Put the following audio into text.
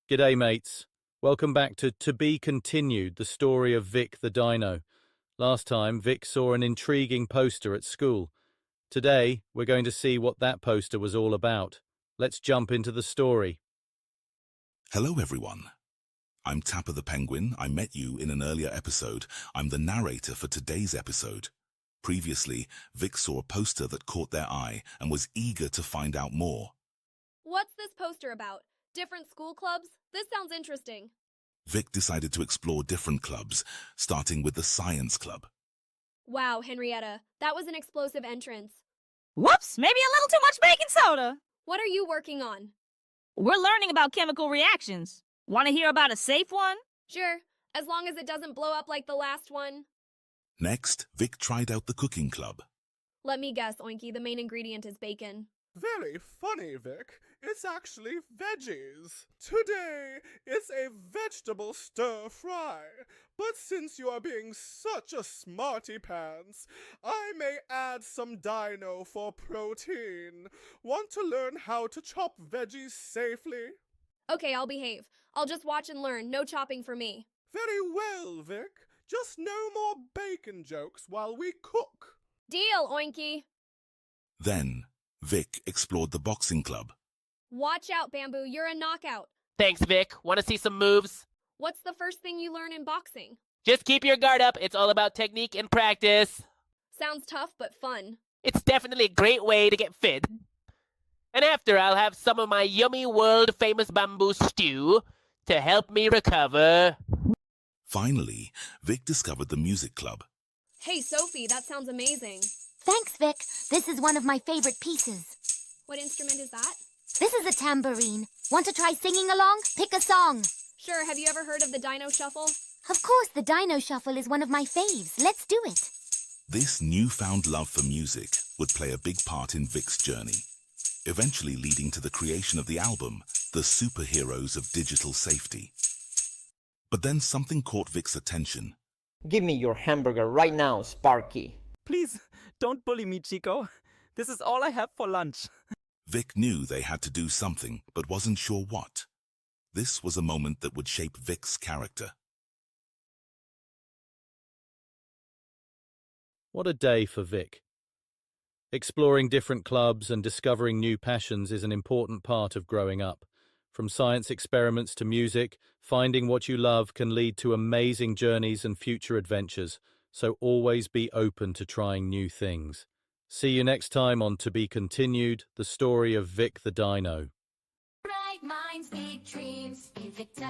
G'day, mates. Welcome back to Be Continued, the story of Vic the Dino. Last time, Vic saw an intriguing poster at school. Today, we're going to see what that poster was all about. Let's jump into the story. Hello, everyone. I'm Tapper the Penguin. I met you in an earlier episode. I'm the narrator for today's episode. Previously, Vic saw a poster that caught their eye and was eager to find out more. What's this poster about? Different school clubs? This sounds interesting. Vic decided to explore different clubs, starting with the Science Club. Wow, Henrietta, that was an explosive entrance. Whoops, maybe a little too much baking soda. What are you working on? We're learning about chemical reactions. Want to hear about a safe one? Sure, as long as it doesn't blow up like the last one. Next, Vic tried out the Cooking Club. Let me guess, Oinky, the main ingredient is bacon. Very funny, Vic. It's actually veggies. Today, it's a vegetable stir-fry. But since you are being such a smarty-pants, I may add some dino for protein. Want to learn how to chop veggies safely? Okay, I'll behave. I'll just watch and learn. No chopping for me. Very well, Vic. Just no more bacon jokes while we cook. Deal, Oinky. Then, Vic explored the Boxing Club. Watch out, Bamboo. You're a knockout. Thanks, Vic. Want to see some moves? What's the first thing you learn in boxing? Just keep your guard up. It's all about technique and practice. Sounds tough, but fun. It's definitely a great way to get fit. And after, I'll have some of my yummy world-famous bamboo stew to help me recover. Finally, Vic discovered the Music Club. Hey, Sophie, that sounds amazing. Thanks, Vic. This is one of my favorite pieces. What instrument is that? This is a tambourine. Want to try singing along? Pick a song. Sure, have you ever heard of the Dino Shuffle? Of course, the Dino Shuffle is one of my faves. Let's do it. This newfound love for music would play a big part in Vic's journey, eventually leading to the creation of the album, The Superheroes of Digital Safety. But then something caught Vic's attention. Give me your hamburger right now, Sparky. Please, don't bully me, Chico. This is all I have for lunch. Vic knew they had to do something, but wasn't sure what. This was a moment that would shape Vic's character. What a day for Vic. Exploring different clubs and discovering new passions is an important part of growing up. From science experiments to music, finding what you love can lead to amazing journeys and future adventures, so always be open to trying new things. See you next time on To Be Continued, the story of Vic the Dino. Bright minds, big dreams, be Victor.